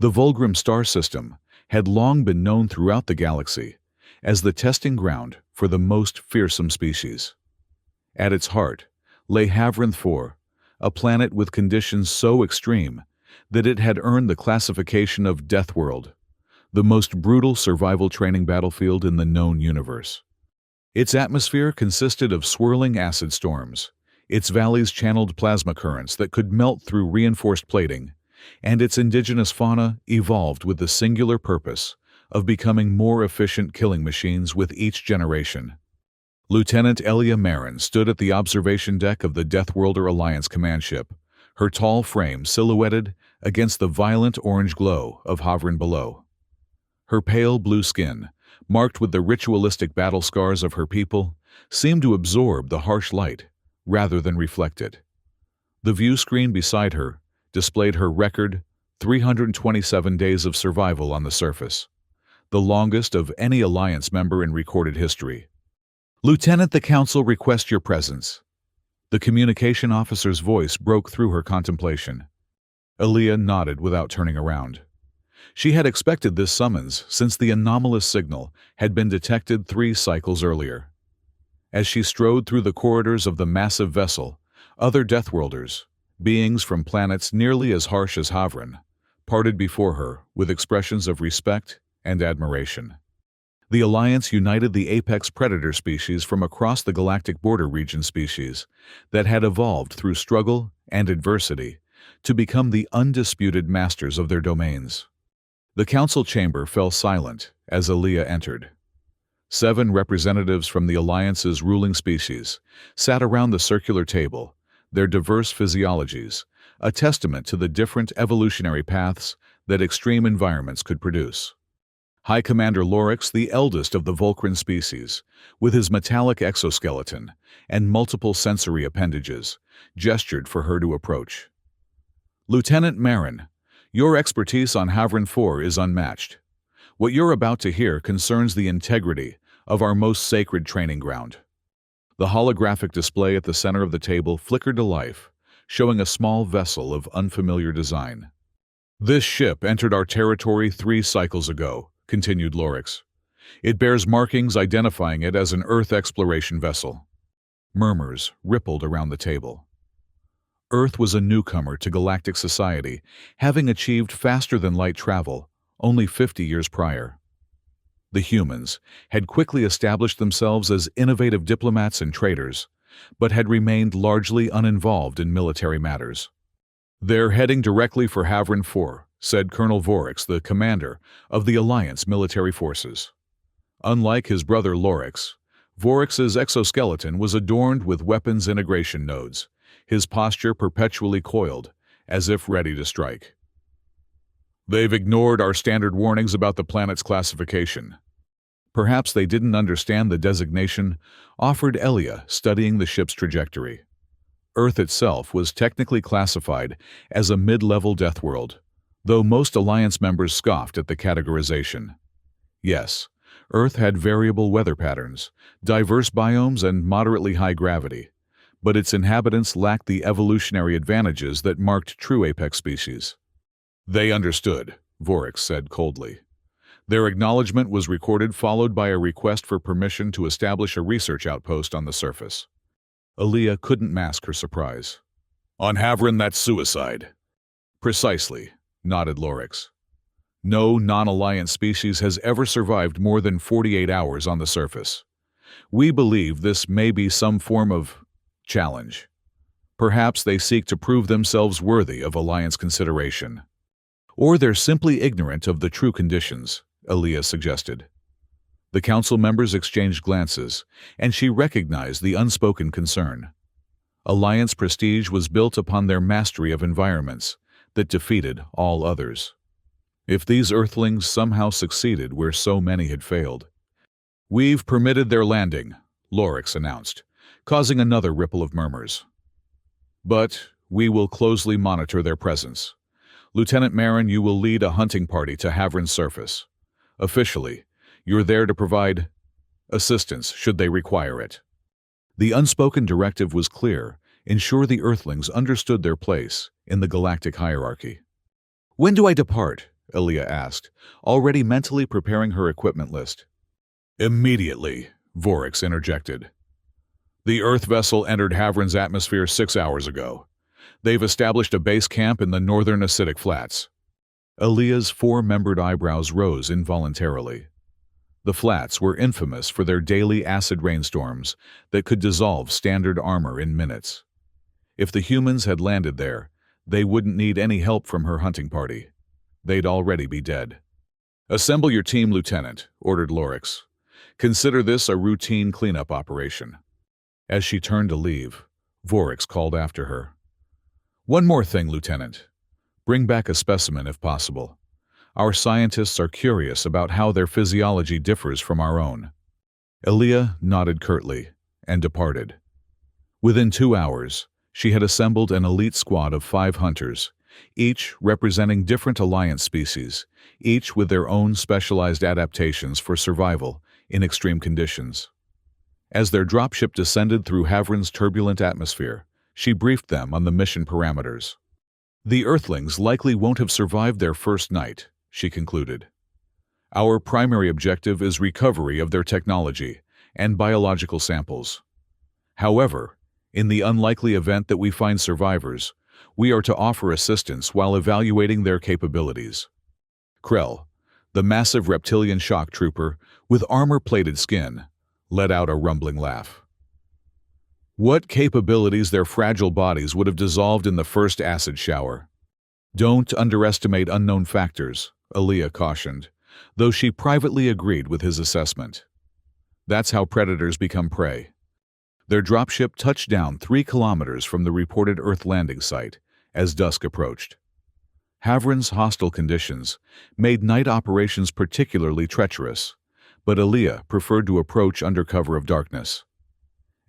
The Volgrim star system had long been known throughout the galaxy as the testing ground for the most fearsome species. At its heart lay Havrin 4, a planet with conditions so extreme that it had earned the classification of Deathworld, the most brutal survival training battlefield in the known universe. Its atmosphere consisted of swirling acid storms, its valleys channeled plasma currents that could melt through reinforced plating, and its indigenous fauna evolved with the singular purpose of becoming more efficient killing machines with each generation. Lieutenant Elia Marin stood at the observation deck of the Deathworlder Alliance command ship, her tall frame silhouetted against the violent orange glow of Havrin below. Her pale blue skin, marked with the ritualistic battle scars of her people, seemed to absorb the harsh light rather than reflect it. The view screen beside her displayed her record 327 days of survival on the surface, the longest of any Alliance member in recorded history. "Lieutenant, the Council requests your presence." The communication officer's voice broke through her contemplation. Elia nodded without turning around. She had expected this summons since the anomalous signal had been detected 3 cycles earlier. As she strode through the corridors of the massive vessel, other Deathworlders, beings from planets nearly as harsh as Havrin, parted before her with expressions of respect and admiration. The Alliance united the apex predator species from across the galactic border region species that had evolved through struggle and adversity to become the undisputed masters of their domains. The council chamber fell silent as Elia entered. 7 representatives from the Alliance's ruling species sat around the circular table, their diverse physiologies, a testament to the different evolutionary paths that extreme environments could produce. High Commander Lorix, the eldest of the Vulcan species, with his metallic exoskeleton and multiple sensory appendages, gestured for her to approach. "Lieutenant Marin, your expertise on Havrin 4 is unmatched. What you're about to hear concerns the integrity of our most sacred training ground." The holographic display at the center of the table flickered to life, showing a small vessel of unfamiliar design. "This ship entered our territory 3 cycles ago," continued Lorix. "It bears markings identifying it as an Earth exploration vessel." Murmurs rippled around the table. Earth was a newcomer to galactic society, having achieved faster-than-light travel only 50 years prior. The humans had quickly established themselves as innovative diplomats and traders, but had remained largely uninvolved in military matters. "They're heading directly for Havrin 4, said Colonel Vorix, the commander of the Alliance military forces. Unlike his brother Lorix, Vorix's exoskeleton was adorned with weapons integration nodes, his posture perpetually coiled, as if ready to strike. "They've ignored our standard warnings about the planet's classification." Perhaps they didn't understand the designation offered Elia studying the ship's trajectory. Earth itself was technically classified as a mid-level Deathworld, though most Alliance members scoffed at the categorization. Yes, Earth had variable weather patterns, diverse biomes, and moderately high gravity, but its inhabitants lacked the evolutionary advantages that marked true apex species. "They understood," Vorix said coldly. Their acknowledgement was recorded, followed by a request for permission to establish a research outpost on the surface. Elia couldn't mask her surprise. "On Havrin, that's suicide." "Precisely," nodded Lorix. "No non-Alliance species has ever survived more than 48 hours on the surface. We believe this may be some form of challenge. Perhaps they seek to prove themselves worthy of Alliance consideration. Or they're simply ignorant of the true conditions," Elia suggested. The council members exchanged glances, and she recognized the unspoken concern. Alliance prestige was built upon their mastery of environments that defeated all others. If these Earthlings somehow succeeded where so many had failed. "We've permitted their landing," Lorix announced, causing another ripple of murmurs. "But we will closely monitor their presence. Lieutenant Marin, you will lead a hunting party to Havrin's surface. Officially, you're there to provide assistance should they require it." The unspoken directive was clear: ensure the Earthlings understood their place in the galactic hierarchy. "When do I depart?" Aaliyah asked, already mentally preparing her equipment list. Immediately, Vorix interjected. The Earth vessel entered Havrin's atmosphere 6 hours ago. They've established a base camp in the northern acidic flats. Aaliyah's four-membered eyebrows rose involuntarily. The flats were infamous for their daily acid rainstorms that could dissolve standard armor in minutes. If the humans had landed there, they wouldn't need any help from her hunting party. They'd already be dead. "Assemble your team, Lieutenant," ordered Lorix. "Consider this a routine cleanup operation." As she turned to leave, Vorix called after her. "One more thing, Lieutenant. Bring back a specimen if possible. Our scientists are curious about how their physiology differs from our own." Aaliyah nodded curtly and departed. Within 2 hours, she had assembled an elite squad of 5 hunters, each representing different Alliance species, each with their own specialized adaptations for survival in extreme conditions. As their dropship descended through Havrin's turbulent atmosphere, she briefed them on the mission parameters. "The Earthlings likely won't have survived their first night," she concluded. "Our primary objective is recovery of their technology and biological samples. However, in the unlikely event that we find survivors, we are to offer assistance while evaluating their capabilities." Krell, the massive reptilian shock trooper with armor-plated skin, let out a rumbling laugh. "What capabilities their fragile bodies would have dissolved in the first acid shower." "Don't underestimate unknown factors," Aaliyah cautioned, though she privately agreed with his assessment. "That's how predators become prey." Their dropship touched down 3 kilometers from the reported Earth landing site as dusk approached. Havrin's hostile conditions made night operations particularly treacherous, but Aaliyah preferred to approach under cover of darkness.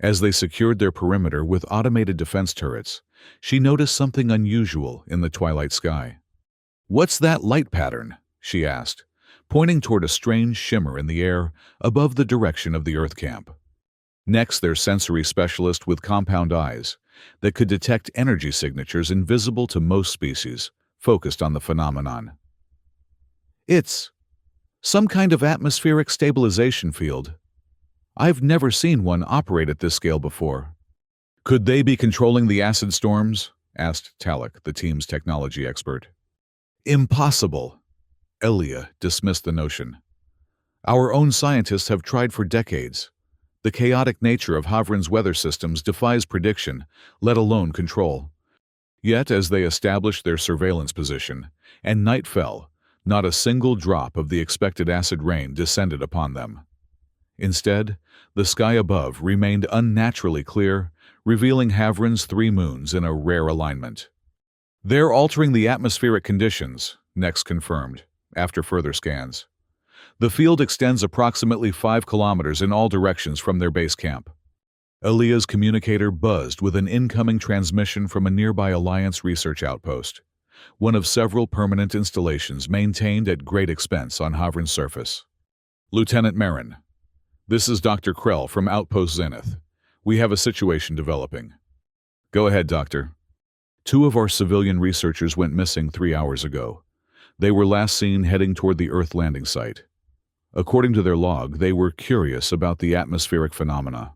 As they secured their perimeter with automated defense turrets, she noticed something unusual in the twilight sky. "What's that light pattern?" she asked, pointing toward a strange shimmer in the air above the direction of the Earth camp. Next, their sensory specialist with compound eyes that could detect energy signatures invisible to most species focused on the phenomenon. "It's some kind of atmospheric stabilization field. I've never seen one operate at this scale before." "Could they be controlling the acid storms?" asked Talek, the team's technology expert. "Impossible." Aaliyah dismissed the notion. "Our own scientists have tried for decades. The chaotic nature of Havrin's weather systems defies prediction, let alone control." Yet, as they established their surveillance position, and night fell, not a single drop of the expected acid rain descended upon them. Instead, the sky above remained unnaturally clear, revealing Havrin's 3 moons in a rare alignment. "They're altering the atmospheric conditions," Nex confirmed, after further scans. "The field extends approximately 5 kilometers in all directions from their base camp." Aaliyah's communicator buzzed with an incoming transmission from a nearby Alliance research outpost, one of several permanent installations maintained at great expense on Havrin's surface. "Lieutenant Marin, this is Dr. Krell from Outpost Zenith. We have a situation developing." "Go ahead, Doctor." "2 of our civilian researchers went missing 3 hours ago. They were last seen heading toward the Earth landing site. According to their log, they were curious about the atmospheric phenomena."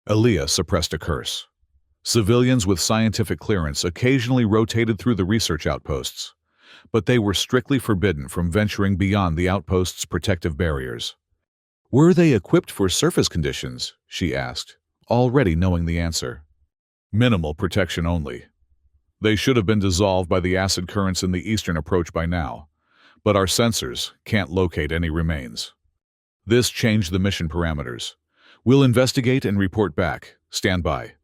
Aaliyah suppressed a curse. Civilians with scientific clearance occasionally rotated through the research outposts, but they were strictly forbidden from venturing beyond the outpost's protective barriers. "Were they equipped for surface conditions?" she asked, already knowing the answer. "Minimal protection only. They should have been dissolved by the acid currents in the eastern approach by now, but our sensors can't locate any remains. This changed the mission parameters. We'll investigate and report back. Stand by."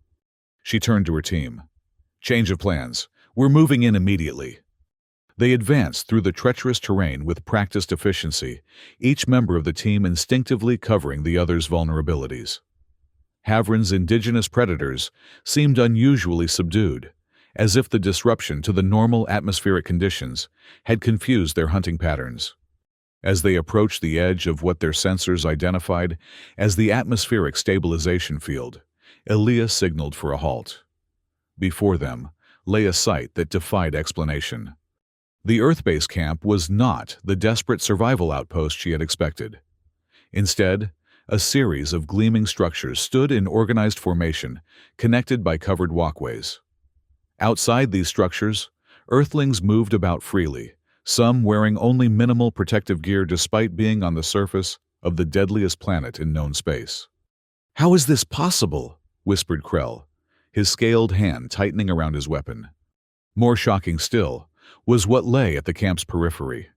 She turned to her team. "Change of plans. We're moving in immediately." They advanced through the treacherous terrain with practiced efficiency, each member of the team instinctively covering the other's vulnerabilities. Havrin's indigenous predators seemed unusually subdued, as if the disruption to the normal atmospheric conditions had confused their hunting patterns. As they approached the edge of what their sensors identified as the atmospheric stabilization field, Aaliyah signaled for a halt. Before them lay a sight that defied explanation. The Earth base camp was not the desperate survival outpost she had expected. Instead, a series of gleaming structures stood in organized formation, connected by covered walkways. Outside these structures, Earthlings moved about freely, some wearing only minimal protective gear despite being on the surface of the deadliest planet in known space. "How is this possible?" whispered Krell, his scaled hand tightening around his weapon. More shocking still was what lay at the camp's periphery.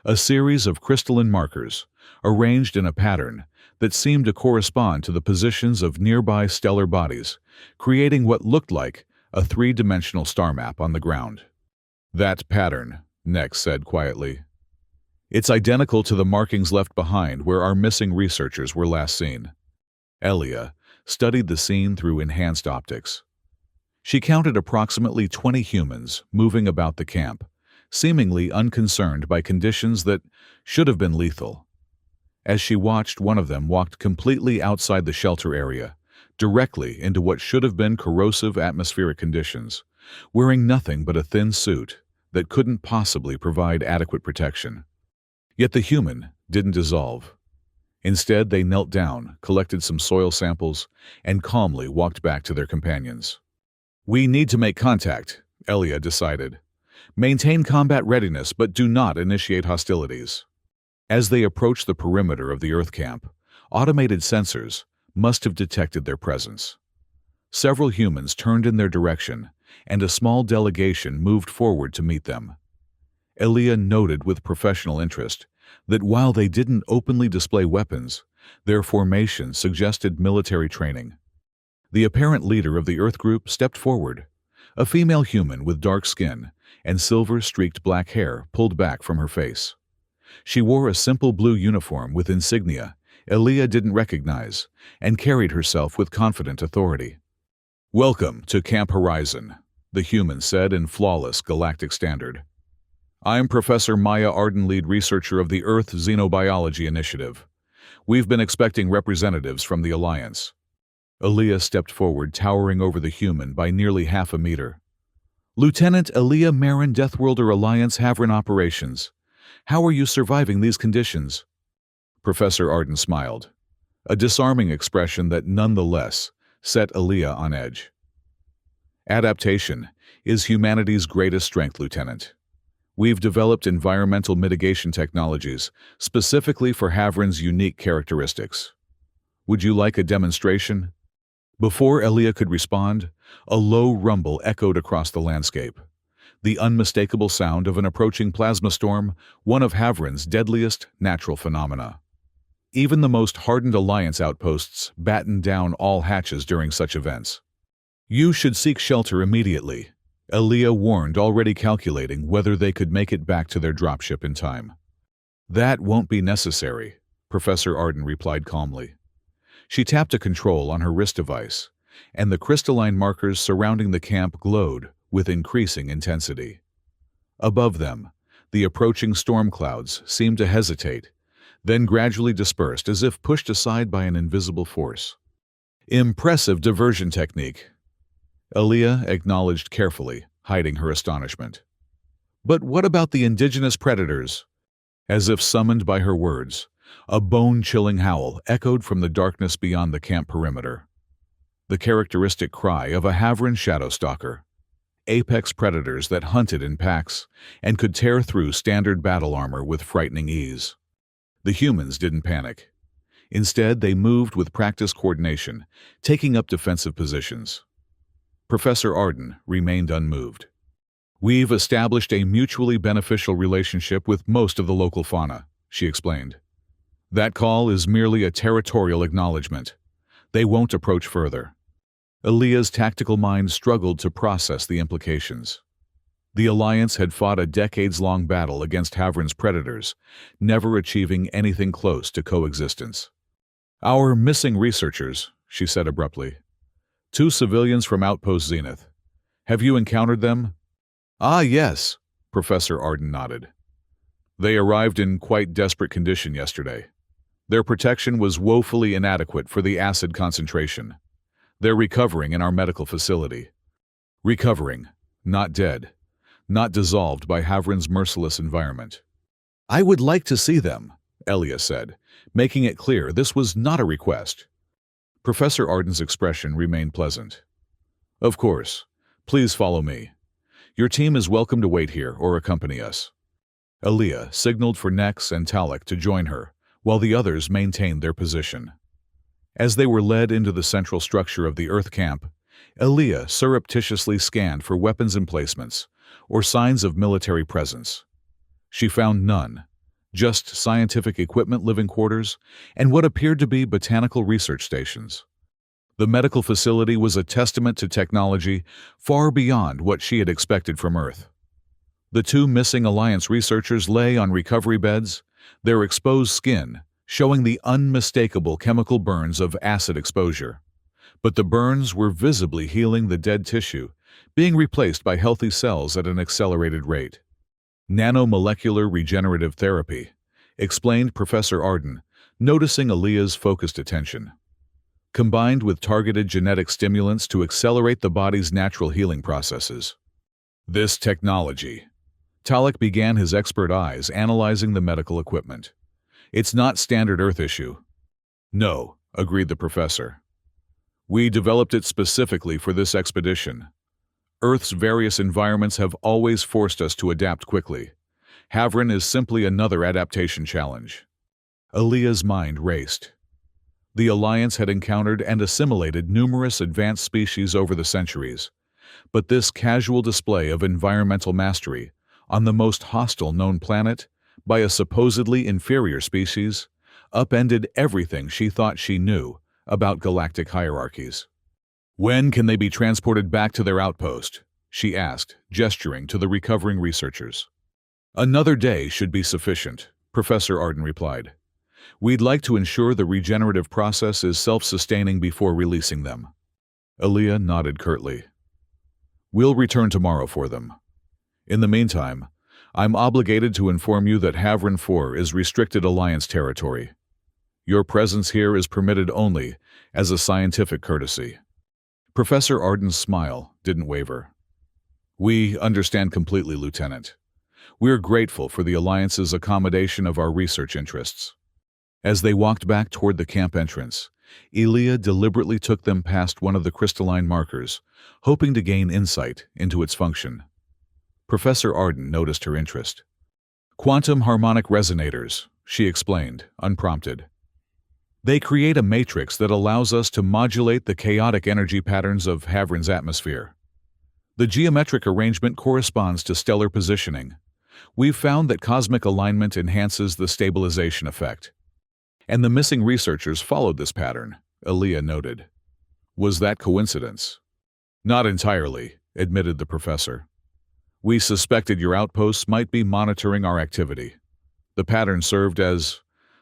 A series of crystalline markers, arranged in a pattern that seemed to correspond to the positions of nearby stellar bodies, creating what looked like a three-dimensional star map on the ground. "That pattern," Nex said quietly. "It's identical to the markings left behind where our missing researchers were last seen." Elia studied the scene through enhanced optics. She counted approximately 20 humans moving about the camp, seemingly unconcerned by conditions that should have been lethal. As she watched, one of them walked completely outside the shelter area, directly into what should have been corrosive atmospheric conditions, wearing nothing but a thin suit that couldn't possibly provide adequate protection. Yet the human didn't dissolve. Instead, they knelt down, collected some soil samples, and calmly walked back to their companions. "We need to make contact," Elia decided. "Maintain combat readiness, but do not initiate hostilities." As they approached the perimeter of the Earth camp, automated sensors must have detected their presence. Several humans turned in their direction, and a small delegation moved forward to meet them. Elia noted with professional interest that while they didn't openly display weapons, their formation suggested military training. The apparent leader of the Earth group stepped forward, a female human with dark skin and silver-streaked black hair pulled back from her face. She wore a simple blue uniform with insignia Elia didn't recognize and carried herself with confident authority. "Welcome to Camp Horizon," the human said in flawless Galactic standard. "I'm Professor Maya Arden, lead researcher of the Earth Xenobiology Initiative. We've been expecting representatives from the Alliance." Elia stepped forward, towering over the human by nearly half a meter. "Lieutenant Elia Marin, Deathworlder Alliance Havrin Operations. How are you surviving these conditions?" Professor Arden smiled, a disarming expression that nonetheless set Elia on edge. "Adaptation is humanity's greatest strength, Lieutenant. We've developed environmental mitigation technologies specifically for Havrin's unique characteristics. Would you like a demonstration?" Before Elia could respond, a low rumble echoed across the landscape. The unmistakable sound of an approaching plasma storm, one of Havrin's deadliest natural phenomena. Even the most hardened Alliance outposts battened down all hatches during such events. "You should seek shelter immediately," Elia warned, already calculating whether they could make it back to their dropship in time. "That won't be necessary," Professor Arden replied calmly. She tapped a control on her wrist device, and the crystalline markers surrounding the camp glowed with increasing intensity. Above them, the approaching storm clouds seemed to hesitate, then gradually dispersed as if pushed aside by an invisible force. "Impressive diversion technique," Elia acknowledged carefully, hiding her astonishment. "But what about the indigenous predators?" As if summoned by her words, a bone-chilling howl echoed from the darkness beyond the camp perimeter. The characteristic cry of a Havrin shadowstalker. Apex predators that hunted in packs and could tear through standard battle armor with frightening ease. The humans didn't panic. Instead, they moved with practiced coordination, taking up defensive positions. Professor Arden remained unmoved. "We've established a mutually beneficial relationship with most of the local fauna," she explained. "That call is merely a territorial acknowledgement. They won't approach further." Elia's tactical mind struggled to process the implications. The Alliance had fought a decades-long battle against Havrin's predators, never achieving anything close to coexistence. "Our missing researchers," she said abruptly. "2 civilians from Outpost Zenith. Have you encountered them?" "Ah, yes," Professor Arden nodded. "They arrived in quite desperate condition yesterday. Their protection was woefully inadequate for the acid concentration. They're recovering in our medical facility." "Recovering, not dead." not dissolved by Havrin's merciless environment. "I would like to see them," Elia said, making it clear this was not a request. Professor Arden's expression remained pleasant. "Of course. Please follow me. Your team is welcome to wait here or accompany us." Elia signaled for Nex and Talek to join her, while the others maintained their position. As they were led into the central structure of the Earth camp, Elia surreptitiously scanned for weapons emplacements or signs of military presence. She found none, just scientific equipment living quarters and what appeared to be botanical research stations. The medical facility was a testament to technology far beyond what she had expected from Earth. The two missing Alliance researchers lay on recovery beds, their exposed skin showing the unmistakable chemical burns of acid exposure. But the burns were visibly healing the dead tissue, being replaced by healthy cells at an accelerated rate. "Nanomolecular regenerative therapy," explained Professor Arden, noticing Elia's focused attention. "Combined with targeted genetic stimulants to accelerate the body's natural healing processes." This technology. Talek began his expert eyes analyzing the medical equipment. "It's not standard Earth issue." "No," agreed the professor. "We developed it specifically for this expedition. Earth's various environments have always forced us to adapt quickly. Havrin is simply another adaptation challenge." Elia's mind raced. The Alliance had encountered and assimilated numerous advanced species over the centuries, but this casual display of environmental mastery on the most hostile known planet by a supposedly inferior species upended everything she thought she knew about galactic hierarchies. "When can they be transported back to their outpost?" she asked, gesturing to the recovering researchers. "Another day should be sufficient," Professor Arden replied. "We'd like to ensure the regenerative process is self-sustaining before releasing them." Elia nodded curtly. "We'll return tomorrow for them. In the meantime, I'm obligated to inform you that Havrin 4 is restricted Alliance territory. Your presence here is permitted only as a scientific courtesy." Professor Arden's smile didn't waver. "We understand completely, Lieutenant. We're grateful for the Alliance's accommodation of our research interests." As they walked back toward the camp entrance, Elia deliberately took them past one of the crystalline markers, hoping to gain insight into its function. Professor Arden noticed her interest. "Quantum harmonic resonators," she explained, unprompted. "They create a matrix that allows us to modulate the chaotic energy patterns of Havrin's atmosphere. The geometric arrangement corresponds to stellar positioning. We've found that cosmic alignment enhances the stabilization effect." "And the missing researchers followed this pattern," Elia noted. "Was that coincidence?" "Not entirely," admitted the professor. "We suspected your outposts might be monitoring our activity. The pattern served as,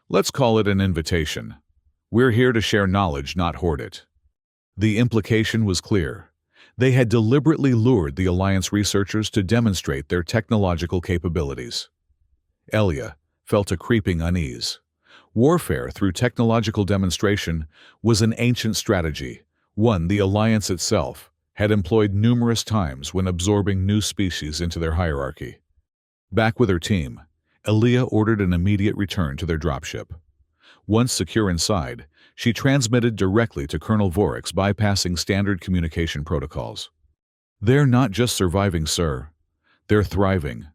let's call it an invitation. We're here to share knowledge, not hoard it." The implication was clear. They had deliberately lured the Alliance researchers to demonstrate their technological capabilities. Elia felt a creeping unease. Warfare through technological demonstration was an ancient strategy, one the Alliance itself had employed numerous times when absorbing new species into their hierarchy. Back with her team, Elia ordered an immediate return to their dropship. Once secure inside, she transmitted directly to Colonel Vorix, bypassing standard communication protocols. "They're not just surviving, sir. They're thriving.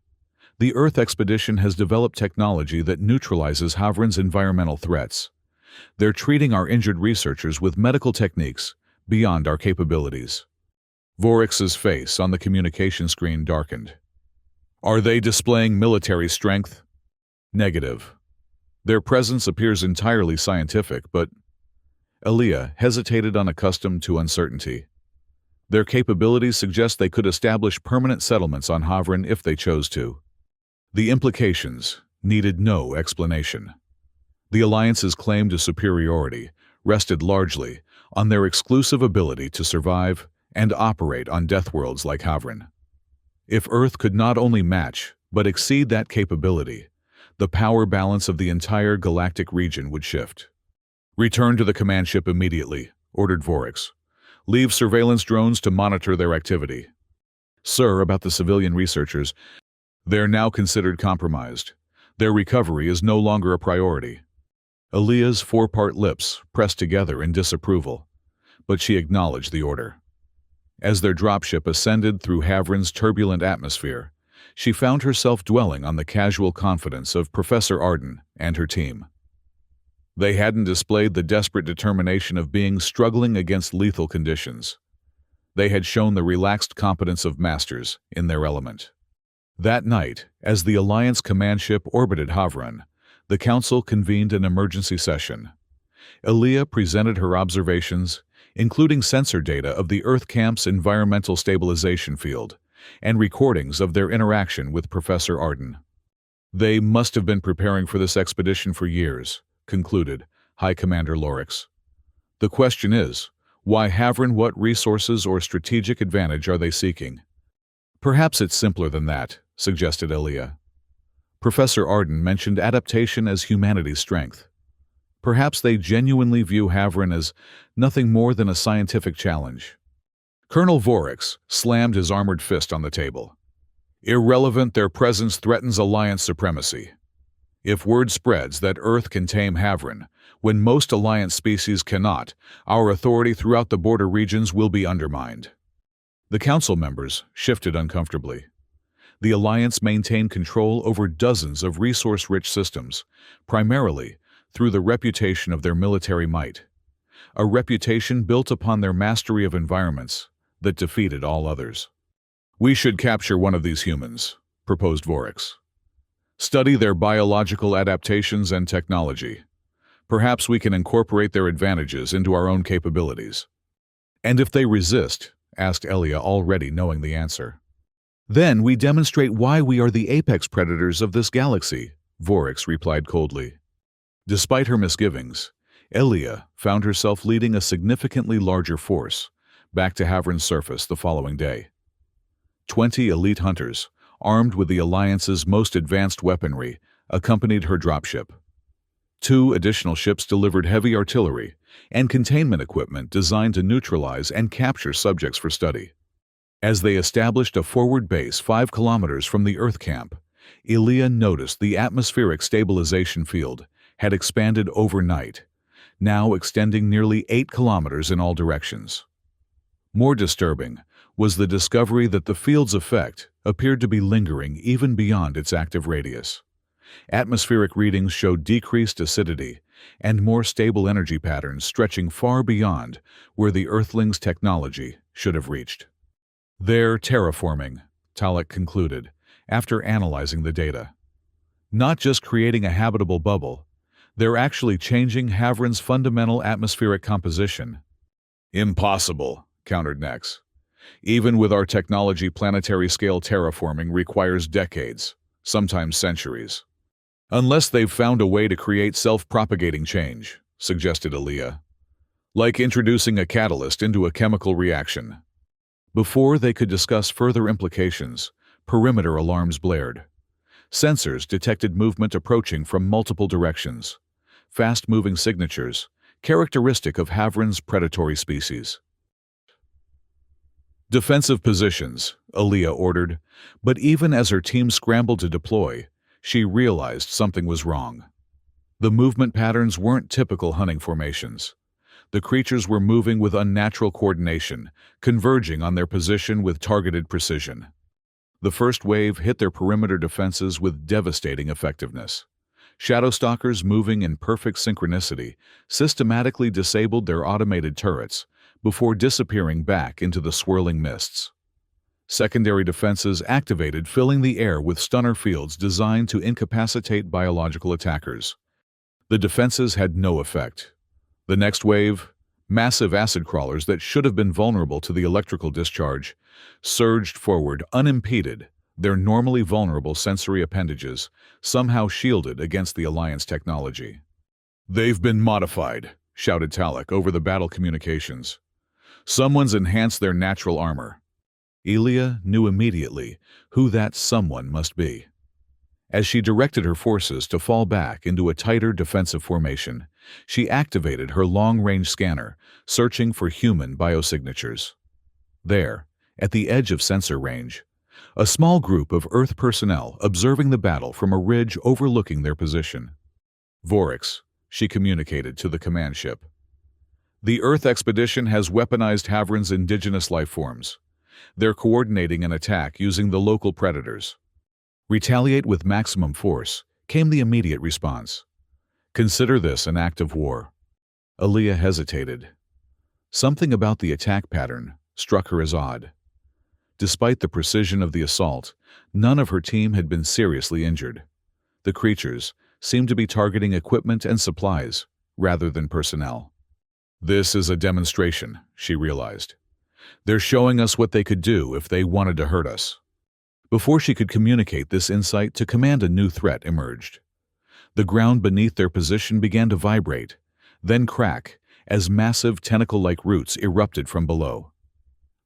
The Earth expedition has developed technology that neutralizes Havrin's environmental threats. They're treating our injured researchers with medical techniques beyond our capabilities." Vorix's face on the communication screen darkened. "Are they displaying military strength?" "Negative. Their presence appears entirely scientific, but..." Elia hesitated, unaccustomed to uncertainty. "Their capabilities suggest they could establish permanent settlements on Havrin if they chose to." The implications needed no explanation. The Alliance's claim to superiority rested largely on their exclusive ability to survive and operate on deathworlds like Havrin. If Earth could not only match but exceed that capability, the power balance of the entire galactic region would shift. "Return to the command ship immediately," ordered Vorix. "Leave surveillance drones to monitor their activity." Sir, about the civilian researchers. They're now considered compromised. Their recovery is no longer a priority. Aaliyah's four-part lips pressed together in disapproval, but she acknowledged the order. As their dropship ascended through Havrin's turbulent atmosphere, she found herself dwelling on the casual confidence of Professor Arden and her team. They hadn't displayed the desperate determination of beings struggling against lethal conditions. They had shown the relaxed competence of masters in their element. That night, as the Alliance command ship orbited Havrin, the Council convened an emergency session. Aaliyah presented her observations, including sensor data of the Earth camp's environmental stabilization field, and recordings of their interaction with Professor Arden. They must have been preparing for this expedition for years, concluded High Commander Lorix. The question is, why Havrin? What resources or strategic advantage are they seeking? Perhaps it's simpler than that, suggested Aaliyah. Professor Arden mentioned adaptation as humanity's strength. Perhaps they genuinely view Havrin as nothing more than a scientific challenge. Colonel Vorix slammed his armored fist on the table. Irrelevant, their presence threatens Alliance supremacy. If word spreads that Earth can tame Havrin, when most Alliance species cannot, our authority throughout the border regions will be undermined. The Council members shifted uncomfortably. The Alliance maintained control over dozens of resource-rich systems, primarily through the reputation of their military might, a reputation built upon their mastery of environments that defeated all others. We should capture one of these humans, proposed Vorix. Study their biological adaptations and technology. Perhaps we can incorporate their advantages into our own capabilities. And if they resist, asked Elia, already knowing the answer. Then we demonstrate why we are the apex predators of this galaxy, Vorix replied coldly. Despite her misgivings, Elia found herself leading a significantly larger force back to Havrin's surface the following day. 20 elite hunters, armed with the Alliance's most advanced weaponry, accompanied her dropship. 2 additional ships delivered heavy artillery and containment equipment designed to neutralize and capture subjects for study. As they established a forward base 5 kilometers from the Earth camp, Elia noticed the atmospheric stabilization field had expanded overnight, now extending nearly 8 kilometers in all directions. More disturbing was the discovery that the field's effect appeared to be lingering even beyond its active radius. Atmospheric readings showed decreased acidity and more stable energy patterns stretching far beyond where the Earthlings' technology should have reached. They're terraforming, Talek concluded, after analyzing the data. Not just creating a habitable bubble, they're actually changing Havrin's fundamental atmospheric composition. Impossible, countered Nex. Even with our technology, planetary-scale terraforming requires decades, sometimes centuries. Unless they've found a way to create self-propagating change, suggested Aaliyah. Like introducing a catalyst into a chemical reaction. Before they could discuss further implications, perimeter alarms blared. Sensors detected movement approaching from multiple directions. Fast-moving signatures, characteristic of Havrin's predatory species. Defensive positions, Aaliyah ordered, but even as her team scrambled to deploy, she realized something was wrong. The movement patterns weren't typical hunting formations. The creatures were moving with unnatural coordination, converging on their position with targeted precision. The first wave hit their perimeter defenses with devastating effectiveness. Shadowstalkers moving in perfect synchronicity systematically disabled their automated turrets before disappearing back into the swirling mists. Secondary defenses activated, filling the air with stunner fields designed to incapacitate biological attackers. The defenses had no effect. The next wave, massive acid crawlers that should have been vulnerable to the electrical discharge, surged forward unimpeded, their normally vulnerable sensory appendages somehow shielded against the Alliance technology. They've been modified, shouted Talek over the battle communications. Someone's enhanced their natural armor. Elia knew immediately who that someone must be. As she directed her forces to fall back into a tighter defensive formation, she activated her long-range scanner, searching for human biosignatures. There, At the edge of sensor range, a small group of Earth personnel observing the battle from a ridge overlooking their position. "Vorix," she communicated to the command ship. "The Earth expedition has weaponized Havren's indigenous life forms. They're coordinating an attack using the local predators. Retaliate with maximum force," came the immediate response. "Consider this an act of war." Aaliyah hesitated. Something about the attack pattern struck her as odd. Despite the precision of the assault, none of her team had been seriously injured. The creatures seemed to be targeting equipment and supplies rather than personnel. "This is a demonstration," she realized. "They're showing us what they could do if they wanted to hurt us." Before she could communicate this insight to command, a new threat emerged. The ground beneath their position began to vibrate, then crack, as massive tentacle-like roots erupted from below.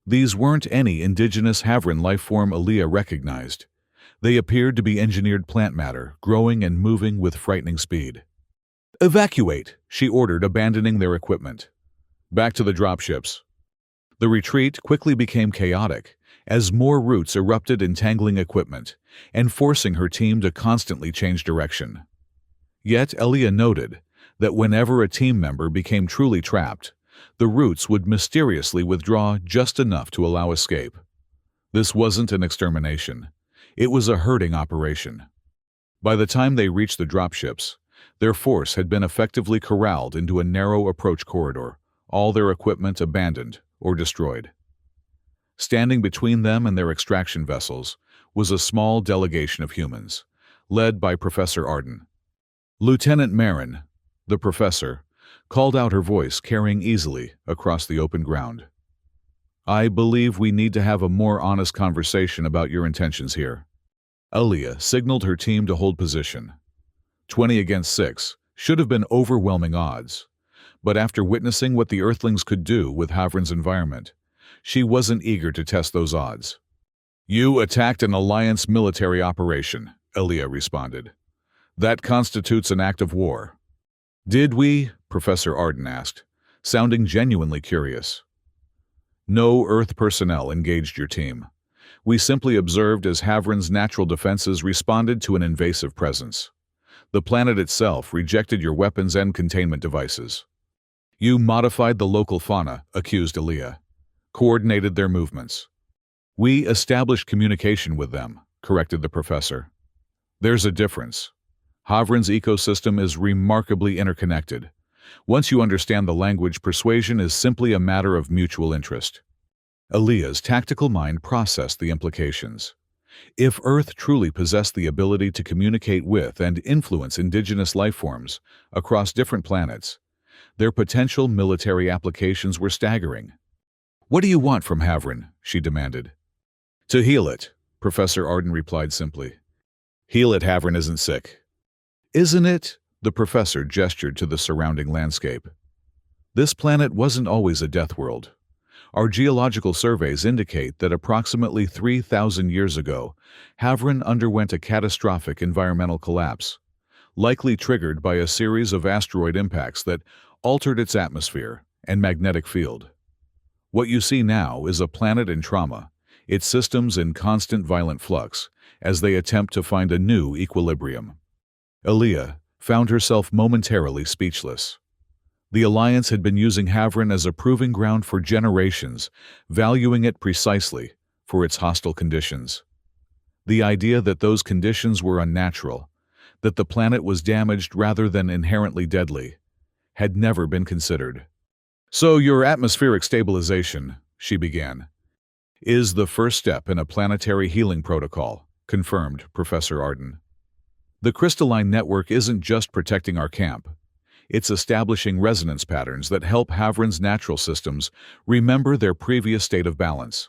These weren't any indigenous Havren life form Aaliyah recognized. They appeared to be engineered plant matter, growing and moving with frightening speed. "Evacuate," she ordered, abandoning their equipment. "Back to the dropships." The retreat quickly became chaotic, as more roots erupted, entangling equipment and forcing her team to constantly change direction. Yet Aaliyah noted that whenever a team member became truly trapped, the roots would mysteriously withdraw just enough to allow escape. This wasn't an extermination. It was a herding operation. By the time they reached the dropships, their force had been effectively corralled into a narrow approach corridor, all their equipment abandoned or destroyed. Standing between them and their extraction vessels was a small delegation of humans, led by Professor Arden. "Lieutenant Marin," the professor called out, her voice carrying easily across the open ground. "I believe we need to have a more honest conversation about your intentions here." Aaliyah signaled her team to hold position. 20 against 6 should have been overwhelming odds, but after witnessing what the Earthlings could do with Havren's environment, she wasn't eager to test those odds. "You attacked an Alliance military operation," Aaliyah responded. "That constitutes an act of war." "Did we?" Professor Arden asked, sounding genuinely curious. "No Earth personnel engaged your team. We simply observed as Havren's natural defenses responded to an invasive presence. The planet itself rejected your weapons and containment devices." "You modified the local fauna," accused Aaliyah. "Coordinated their movements." "We established communication with them," corrected the professor. "There's a difference. Havren's ecosystem is remarkably interconnected. Once you understand the language, persuasion is simply a matter of mutual interest." Aaliyah's tactical mind processed the implications. If Earth truly possessed the ability to communicate with and influence indigenous life forms across different planets, their potential military applications were staggering. "What do you want from Havren?" she demanded. "To heal it," Professor Arden replied simply. "Heal it. Havren isn't sick." "Isn't it?" The professor gestured to the surrounding landscape. "This planet wasn't always a death world. Our geological surveys indicate that approximately 3,000 years ago, Havren underwent a catastrophic environmental collapse, likely triggered by a series of asteroid impacts that altered its atmosphere and magnetic field. What you see now is a planet in trauma, its systems in constant violent flux, as they attempt to find a new equilibrium." Aaliyah found herself momentarily speechless. The Alliance had been using Havren as a proving ground for generations, valuing it precisely for its hostile conditions. The idea that those conditions were unnatural, that the planet was damaged rather than inherently deadly, had never been considered. "So your atmospheric stabilization," she began, "is the first step in a planetary healing protocol," confirmed Professor Arden. "The crystalline network isn't just protecting our camp. It's establishing resonance patterns that help Havren's natural systems remember their previous state of balance."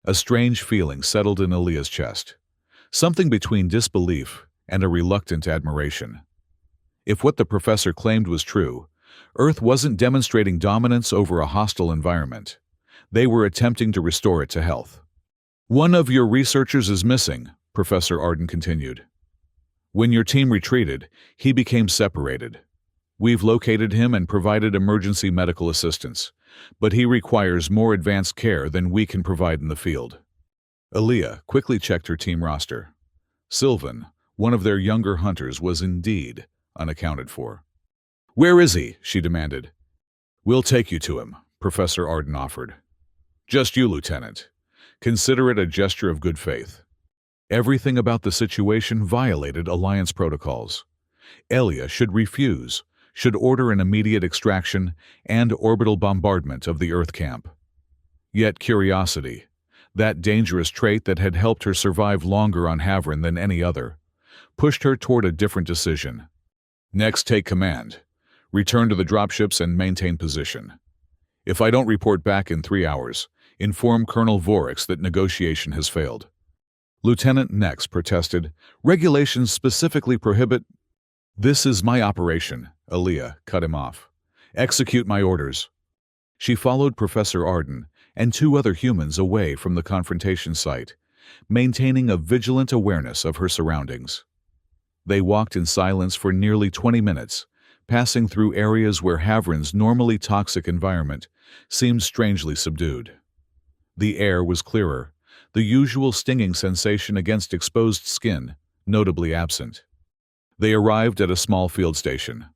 A strange feeling settled in Aaliyah's chest, something between disbelief and a reluctant admiration. If what the professor claimed was true, Earth wasn't demonstrating dominance over a hostile environment. They were attempting to restore it to health. "One of your researchers is missing," Professor Arden continued. "When your team retreated, he became separated. We've located him and provided emergency medical assistance, but he requires more advanced care than we can provide in the field. Aaliyah quickly checked her team roster. Sylvan, one of their younger hunters, was indeed unaccounted for. "Where is he?" she demanded. "We'll take you to him," Professor Arden offered. "Just you, Lieutenant. Consider it a gesture of good faith." Everything about the situation violated Alliance protocols. Elia should refuse, should order an immediate extraction and orbital bombardment of the Earth camp. Yet curiosity, that dangerous trait that had helped her survive longer on Havrin than any other, pushed her toward a different decision. "Next, take command. Return to the dropships and maintain position. If I don't report back in 3 hours, inform Colonel Vorix that negotiation has failed." Lieutenant Nex protested, "Regulations specifically prohibit—" "This is my operation," Aaliyah cut him off. "Execute my orders." She followed Professor Arden and 2 other humans away from the confrontation site, maintaining a vigilant awareness of her surroundings. They walked in silence for nearly 20 minutes, passing through areas where Havrin's normally toxic environment seemed strangely subdued. The air was clearer, the usual stinging sensation against exposed skin notably absent. They arrived at a small field station,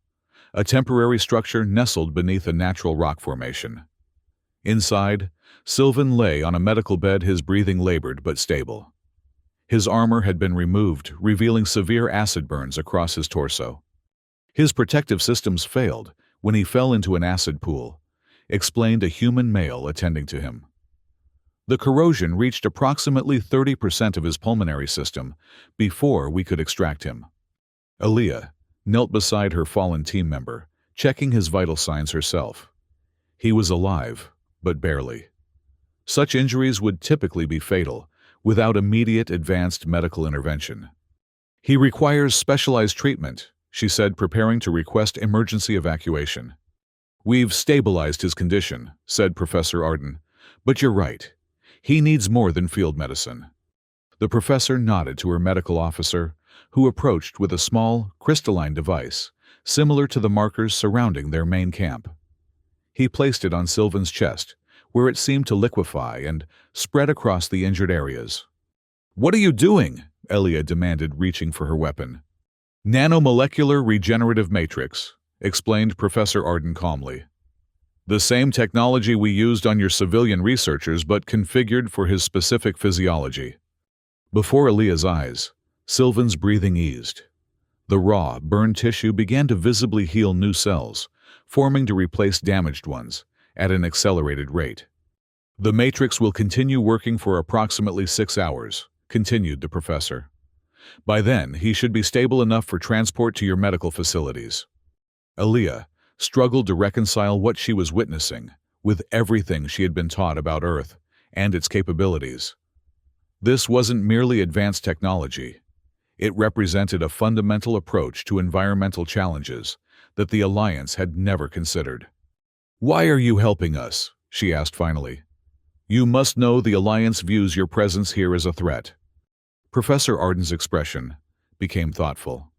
a temporary structure nestled beneath a natural rock formation. Inside, Sylvan lay on a medical bed, his breathing labored but stable. His armor had been removed, revealing severe acid burns across his torso. His protective systems failed when he fell into an acid pool, explained a human male attending to him. The corrosion reached approximately 30% of his pulmonary system before we could extract him. Aaliyah knelt beside her fallen team member, checking his vital signs herself. He was alive, but barely. Such injuries would typically be fatal, without immediate advanced medical intervention. "He requires specialized treatment," she said, preparing to request emergency evacuation. "We've stabilized his condition," said Professor Arden, "but you're right. He needs more than field medicine." The professor nodded to her medical officer, who approached with a small, crystalline device, similar to the markers surrounding their main camp. He placed it on Sylvan's chest, where it seemed to liquefy and spread across the injured areas. "What are you doing?" Elia demanded, reaching for her weapon. "Nanomolecular regenerative matrix," explained Professor Arden calmly. "The same technology we used on your civilian researchers, but configured for his specific physiology." Before Elia's eyes, Sylvan's breathing eased. The raw, burned tissue began to visibly heal new cells, forming to replace damaged ones at an accelerated rate. "The matrix will continue working for approximately 6 hours, continued the professor. "By then, he should be stable enough for transport to your medical facilities." Aaliyah struggled to reconcile what she was witnessing with everything she had been taught about Earth and its capabilities. This wasn't merely advanced technology. It represented a fundamental approach to environmental challenges that the Alliance had never considered. "Why are you helping us?" she asked finally. "You must know the Alliance views your presence here as a threat." Professor Arden's expression became thoughtful.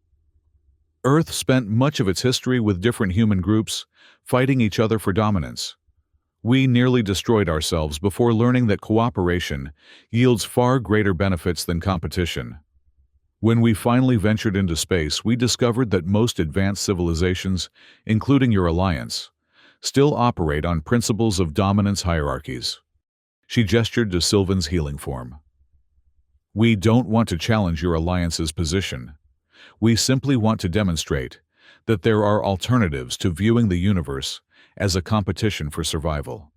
"Earth spent much of its history with different human groups, fighting each other for dominance. We nearly destroyed ourselves before learning that cooperation yields far greater benefits than competition. When we finally ventured into space, we discovered that most advanced civilizations, including your Alliance, still operate on principles of dominance hierarchies." She gestured to Sylvan's healing form. "We don't want to challenge your Alliance's position. We simply want to demonstrate that there are alternatives to viewing the universe as a competition for survival."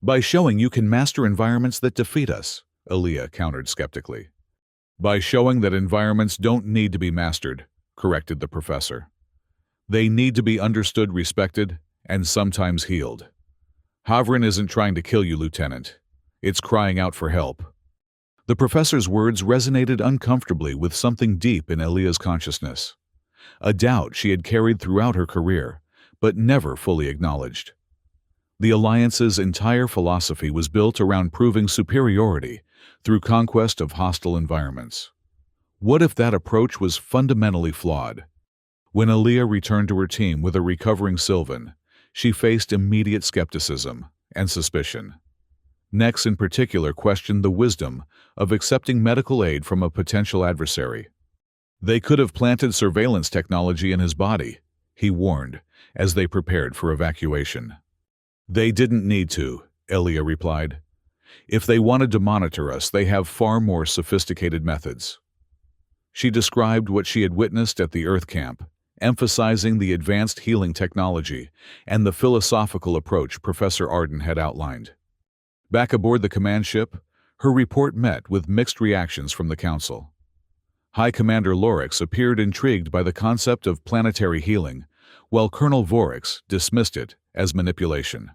"By showing you can master environments that defeat us," Aaliyah countered skeptically. "By showing that environments don't need to be mastered," corrected the professor. "They need to be understood, respected, and sometimes healed. Havrin isn't trying to kill you, Lieutenant. It's crying out for help." The professor's words resonated uncomfortably with something deep in Elia's consciousness, a doubt she had carried throughout her career, but never fully acknowledged. The Alliance's entire philosophy was built around proving superiority through conquest of hostile environments. What if that approach was fundamentally flawed? When Aaliyah returned to her team with a recovering Sylvan, she faced immediate skepticism and suspicion. Nex in particular questioned the wisdom of accepting medical aid from a potential adversary. They could have planted surveillance technology in his body, he warned, as they prepared for evacuation. They didn't need to, Elia replied. If they wanted to monitor us, they have far more sophisticated methods. She described what she had witnessed at the Earth camp, emphasizing the advanced healing technology and the philosophical approach Professor Arden had outlined. Back aboard the command ship, her report met with mixed reactions from the Council. High Commander Lorix appeared intrigued by the concept of planetary healing, while Colonel Vorix dismissed it as manipulation.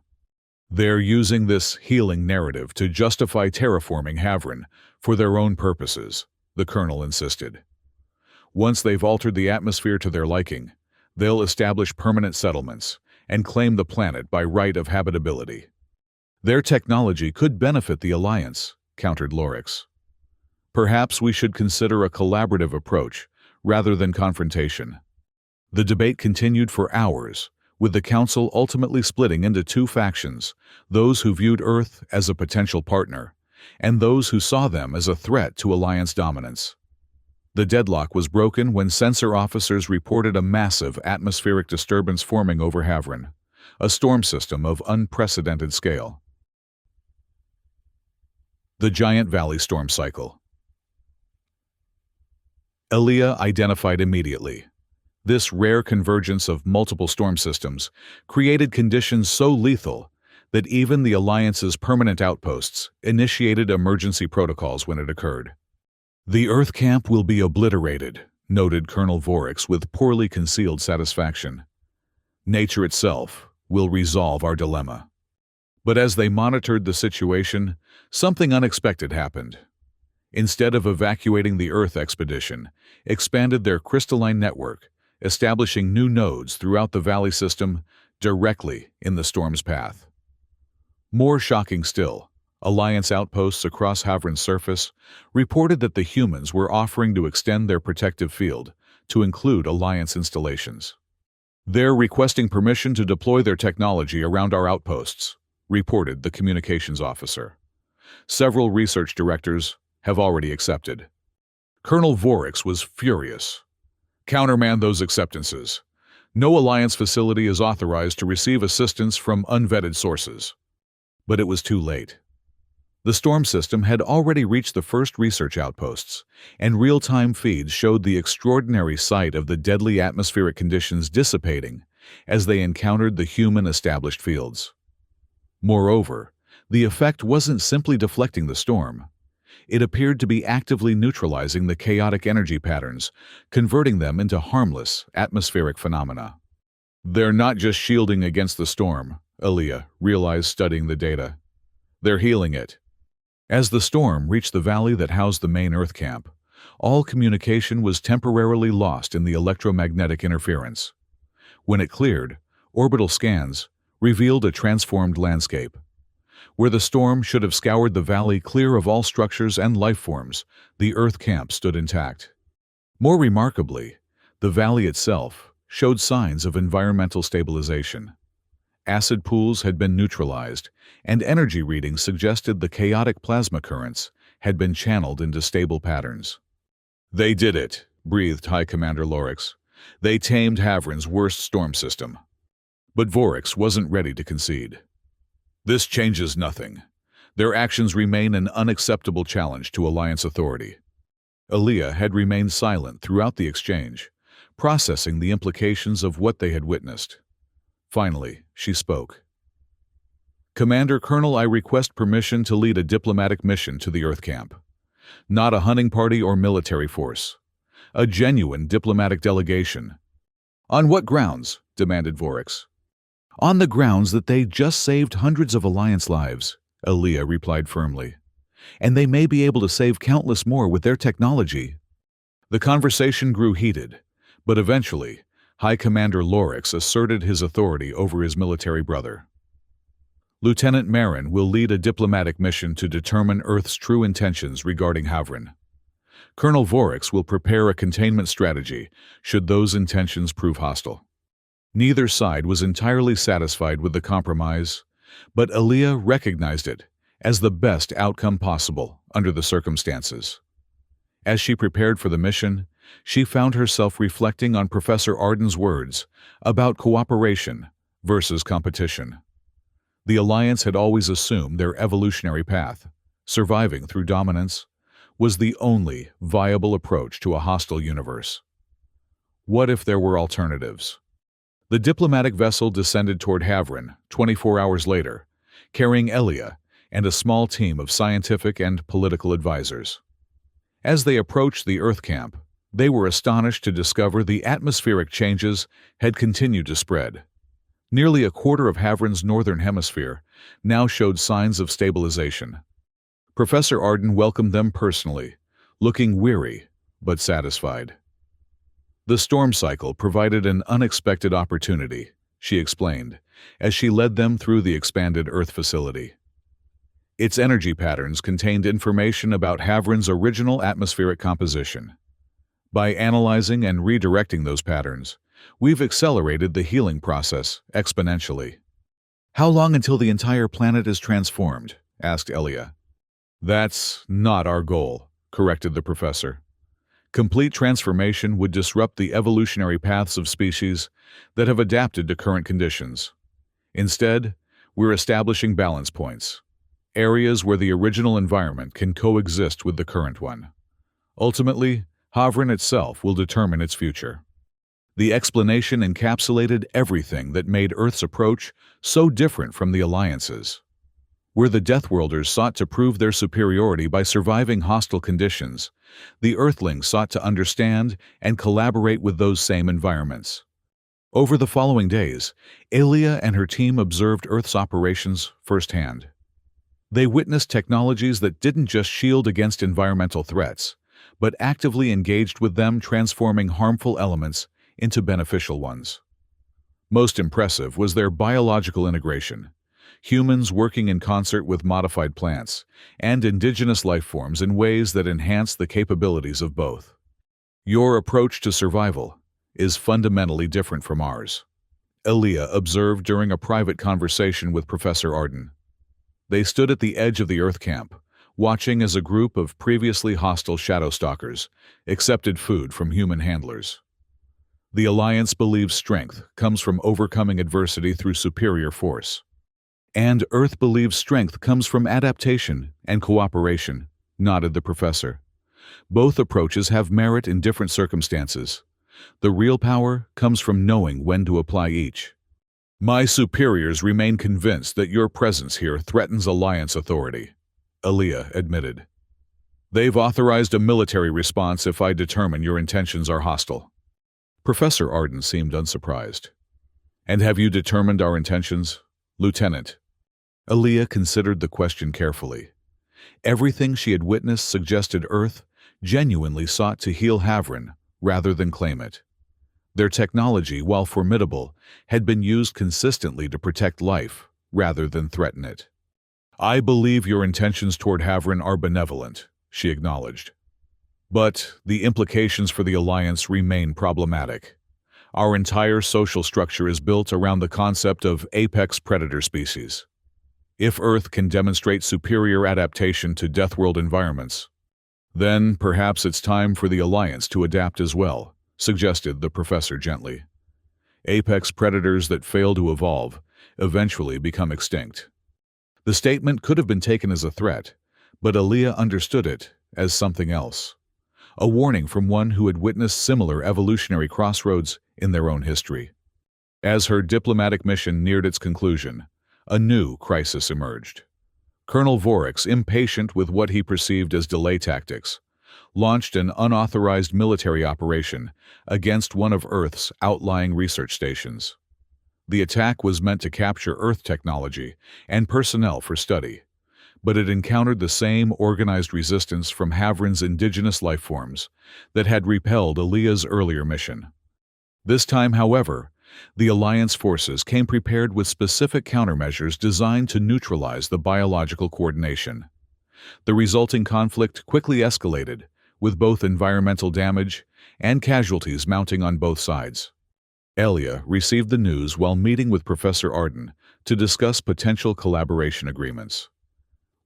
They're using this healing narrative to justify terraforming Havrin for their own purposes, the Colonel insisted. Once they've altered the atmosphere to their liking, they'll establish permanent settlements and claim the planet by right of habitability. Their technology could benefit the Alliance, countered Lorix. Perhaps we should consider a collaborative approach rather than confrontation. The debate continued for hours, with the Council ultimately splitting into two factions, those who viewed Earth as a potential partner, and those who saw them as a threat to Alliance dominance. The deadlock was broken when sensor officers reported a massive atmospheric disturbance forming over Havrin, a storm system of unprecedented scale. The Giant Valley Storm Cycle. Elia identified immediately. This rare convergence of multiple storm systems created conditions so lethal that even the Alliance's permanent outposts initiated emergency protocols when it occurred. The Earth camp will be obliterated, noted Colonel Vorix with poorly concealed satisfaction. Nature itself will resolve our dilemma. But as they monitored the situation, something unexpected happened. Instead of evacuating the Earth expedition, expanded their crystalline network, establishing new nodes throughout the valley system directly in the storm's path. More shocking still, Alliance outposts across Havrin's surface reported that the humans were offering to extend their protective field to include Alliance installations. They're requesting permission to deploy their technology around our outposts, reported the communications officer. Several research directors have already accepted. Colonel Vorix was furious. Countermand those acceptances. No Alliance facility is authorized to receive assistance from unvetted sources. But it was too late. The storm system had already reached the first research outposts, and real-time feeds showed the extraordinary sight of the deadly atmospheric conditions dissipating as they encountered the human-established fields. Moreover, the effect wasn't simply deflecting the storm. It appeared to be actively neutralizing the chaotic energy patterns, converting them into harmless atmospheric phenomena. They're not just shielding against the storm, Elia realized studying the data. They're healing it. As the storm reached the valley that housed the main Earth camp, all communication was temporarily lost in the electromagnetic interference. When it cleared, orbital scans revealed a transformed landscape. Where the storm should have scoured the valley clear of all structures and life forms, the Earth camp stood intact. More remarkably, the valley itself showed signs of environmental stabilization. Acid pools had been neutralized, and energy readings suggested the chaotic plasma currents had been channeled into stable patterns. They did it, breathed High Commander Lorix. They tamed Havrin's worst storm system. But Vorix wasn't ready to concede. This changes nothing. Their actions remain an unacceptable challenge to Alliance authority. Elia had remained silent throughout the exchange, processing the implications of what they had witnessed. Finally, she spoke. Commander Colonel, I request permission to lead a diplomatic mission to the Earth camp. Not a hunting party or military force. A genuine diplomatic delegation. On what grounds? Demanded Vorix. On the grounds that they just saved hundreds of Alliance lives, Elia replied firmly. And they may be able to save countless more with their technology. The conversation grew heated, but eventually, High Commander Lorix asserted his authority over his military brother. Lieutenant Marin will lead a diplomatic mission to determine Earth's true intentions regarding Havrin. Colonel Vorix will prepare a containment strategy should those intentions prove hostile. Neither side was entirely satisfied with the compromise, but Aaliyah recognized it as the best outcome possible under the circumstances. As she prepared for the mission, she found herself reflecting on Professor Arden's words about cooperation versus competition. The Alliance had always assumed their evolutionary path, surviving through dominance, was the only viable approach to a hostile universe. What if there were alternatives? The diplomatic vessel descended toward Havrin 24 hours later, carrying Elia and a small team of scientific and political advisors. As they approached the Earth camp, they were astonished to discover the atmospheric changes had continued to spread. Nearly a quarter of Havrin's northern hemisphere now showed signs of stabilization. Professor Arden welcomed them personally, looking weary but satisfied. The storm cycle provided an unexpected opportunity, she explained, as she led them through the expanded Earth facility. Its energy patterns contained information about Havrin's original atmospheric composition. By analyzing and redirecting those patterns, we've accelerated the healing process exponentially. "How long until the entire planet is transformed?" asked Elia. "That's not our goal," corrected the professor. "Complete transformation would disrupt the evolutionary paths of species that have adapted to current conditions. Instead, we're establishing balance points, areas where the original environment can coexist with the current one. Ultimately, Havrin itself will determine its future." The explanation encapsulated everything that made Earth's approach so different from the Alliance's. Where the Deathworlders sought to prove their superiority by surviving hostile conditions, the Earthlings sought to understand and collaborate with those same environments. Over the following days, Alia and her team observed Earth's operations firsthand. They witnessed technologies that didn't just shield against environmental threats, but actively engaged with them, transforming harmful elements into beneficial ones. Most impressive was their biological integration. Humans working in concert with modified plants and indigenous life forms in ways that enhance the capabilities of both. "Your approach to survival is fundamentally different from ours," Elia observed during a private conversation with Professor Arden. They stood at the edge of the Earth camp, watching as a group of previously hostile shadow stalkers accepted food from human handlers. "The Alliance believes strength comes from overcoming adversity through superior force. And Earth believes strength comes from adaptation and cooperation," nodded the professor. "Both approaches have merit in different circumstances. The real power comes from knowing when to apply each. My superiors remain convinced that your presence here threatens Alliance authority," Elia admitted. "They've authorized a military response if I determine your intentions are hostile." Professor Arden seemed unsurprised. "And have you determined our intentions, Lieutenant?" Elia considered the question carefully. Everything she had witnessed suggested Earth genuinely sought to heal Havrin rather than claim it. Their technology, while formidable, had been used consistently to protect life rather than threaten it. "I believe your intentions toward Havrin are benevolent," she acknowledged. "But the implications for the Alliance remain problematic. Our entire social structure is built around the concept of apex predator species. If Earth can demonstrate superior adaptation to Deathworld environments, then perhaps it's time for the Alliance to adapt as well," suggested the professor gently. "Apex predators that fail to evolve eventually become extinct." The statement could have been taken as a threat, but Elia understood it as something else. A warning from one who had witnessed similar evolutionary crossroads in their own history. As her diplomatic mission neared its conclusion, a new crisis emerged. Colonel Vorix, impatient with what he perceived as delay tactics, launched an unauthorized military operation against one of Earth's outlying research stations. The attack was meant to capture Earth technology and personnel for study, but it encountered the same organized resistance from Havrin's indigenous life forms that had repelled Elia's earlier mission. This time, however, the Alliance forces came prepared with specific countermeasures designed to neutralize the biological coordination. The resulting conflict quickly escalated, with both environmental damage and casualties mounting on both sides. Elia received the news while meeting with Professor Arden to discuss potential collaboration agreements.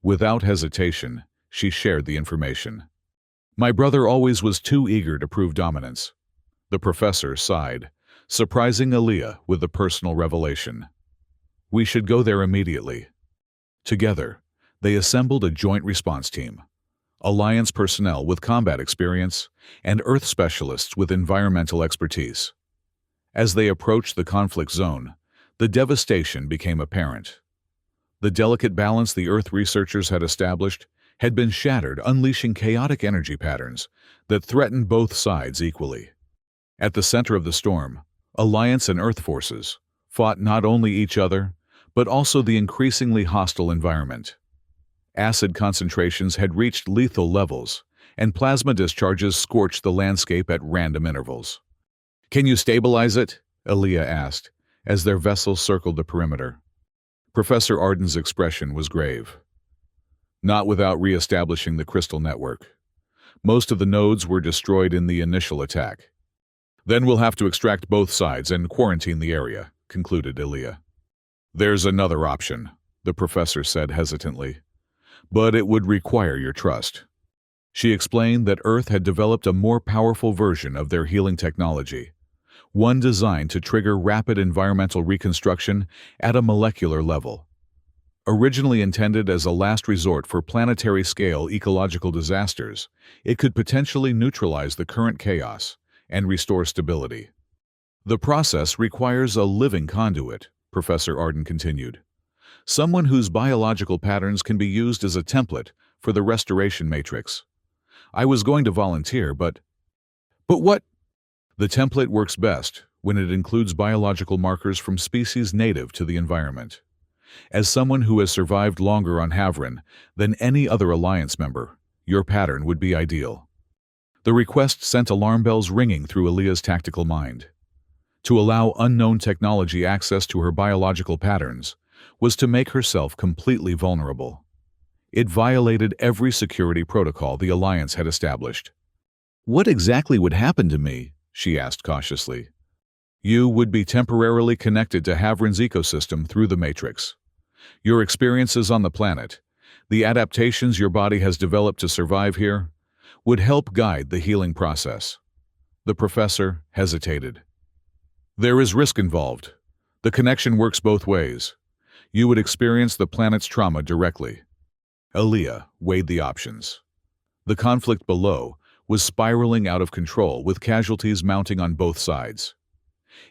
Without hesitation, she shared the information. My brother always was too eager to prove dominance. The professor sighed, surprising Elia with the personal revelation. We should go there immediately. Together, they assembled a joint response team. Alliance personnel with combat experience, and Earth specialists with environmental expertise. As they approached the conflict zone, the devastation became apparent. The delicate balance the Earth researchers had established had been shattered, unleashing chaotic energy patterns that threatened both sides equally. At the center of the storm, Alliance and Earth forces fought not only each other, but also the increasingly hostile environment. Acid concentrations had reached lethal levels, and plasma discharges scorched the landscape at random intervals. Can you stabilize it? Elia asked, as their vessel circled the perimeter. Professor Arden's expression was grave. Not without re-establishing the crystal network. Most of the nodes were destroyed in the initial attack. Then we'll have to extract both sides and quarantine the area, concluded Elia. There's another option, the professor said hesitantly. But it would require your trust. She explained that Earth had developed a more powerful version of their healing technology, one designed to trigger rapid environmental reconstruction at a molecular level. Originally intended as a last resort for planetary-scale ecological disasters, it could potentially neutralize the current chaos and restore stability. The process requires a living conduit, Professor Arden continued. Someone whose biological patterns can be used as a template for the restoration matrix. I was going to volunteer, but what? The template works best when it includes biological markers from species native to the environment. As someone who has survived longer on Havrin than any other Alliance member, your pattern would be ideal. The request sent alarm bells ringing through Elia's tactical mind. To allow unknown technology access to her biological patterns was to make herself completely vulnerable. It violated every security protocol the Alliance had established. What exactly would happen to me? She asked cautiously. You would be temporarily connected to Havrin's ecosystem through the Matrix. Your experiences on the planet, the adaptations your body has developed to survive here, would help guide the healing process. The professor hesitated. There is risk involved. The connection works both ways. You would experience the planet's trauma directly. Elia weighed the options. The conflict below was spiraling out of control, with casualties mounting on both sides.